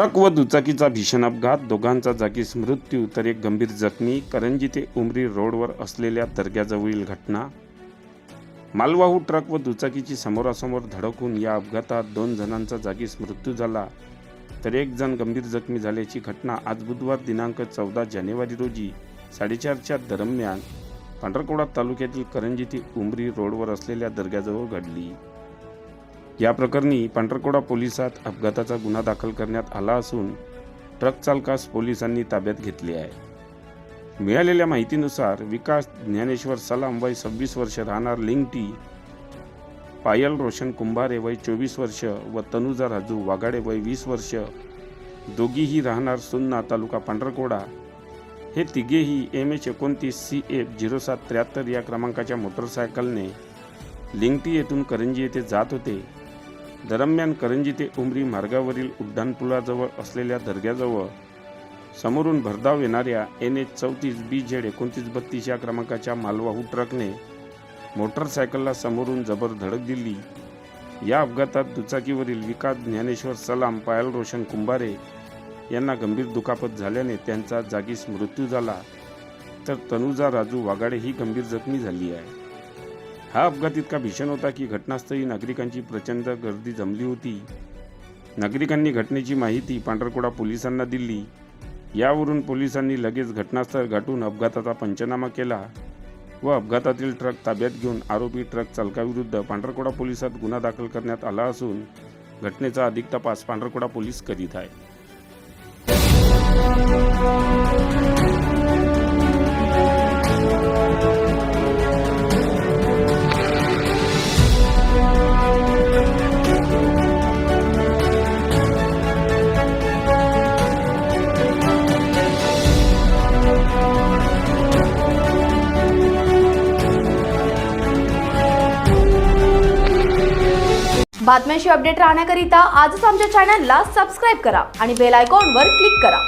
Truck व दुचाकीचा भीषण अपघात, दोघांचा जागीच मृत्यू तर एक गंभीर जखमी. करंजी ते उमरी रोडवर असलेल्या दर्ग्याजवळील घटना. मालवाहू ट्रक व दुचाकीची समोरासमोर धडक होऊन या अपघातात 2 जणांचा जागीच मृत्यू झाला तर 1 जण गंभीर जखमी झाल्याची घटना आज बुधवार दिनांक 14 जानेवारी रोजी 4:30च्या दरम्यान पांढरकवडा तालुक्यातील करंजी ते उमरी रोडवर असलेल्या दर्ग्याजवळ घडली. या प्रकरणी पांढरकवडा पोलिसात अपघाताचा गुन्हा दाखल करण्यात आला असून ट्रक चालकास पोलिसांनी ताब्यात घेतले आहे. मिळालेल्या माहितीनुसार विकास ज्ञानेश्वर सलाम वय 26 वर्ष राहणार लिंगटी, पायल रोशन कुंभारे वय 24 वर्ष व तनुजा राजू वाघाडे वय 20 वर्ष दोघीही राहणार सुन्ना तालुका पांढरकवडा हे तिघेही MH29 CF 0773 या क्रमांकाच्या मोटरसायकलने लिंगटी येथून करंजी येथे जात होते. दरम्यान करंजी ते उमरी मार्गावरील उड्डाणपुलाजवळ असलेल्या दर्ग्याजवळ समोरून भरधाव येणाऱ्या NH34 BZ 2932 या क्रमांकाच्या मालवाहू ट्रकने मोटरसायकलला समोरून जबर धडक दिली. या अपघातात दुचाकीवरील विकास ज्ञानेश्वर सलाम, पायल रोशन कुंभारे यांना गंभीर दुखापत झाल्याने त्यांचा जागीच मृत्यू झाला तर तनुजा राजू वाघाडे ही गंभीर जखमी झाली आहे. हा अपघात इतका भीषण होता की घटनास्थळी नागरिकांची प्रचंड गर्दी जमली होती. नागरिकांनी घटनेची माहिती पांढरकवडा पोलिसांना दिली. यावरून पोलिसांनी लगेच घटनास्थळ गाठून अपघाताचा पंचनामा केला व अपघातातील ट्रक ताब्यात घेऊन आरोपी ट्रक चालकाविरुद्ध पांढरकवडा पोलिसात गुन्हा दाखल करण्यात आला असून घटनेचा अधिक तपास पांढरकवडा पोलीस करीत आहे. बातम्यांशी अपडेट राहण्याकरिता आजच आमच्या चॅनलला सबस्क्राईब करा आणि बेल आयकॉनवर क्लिक करा.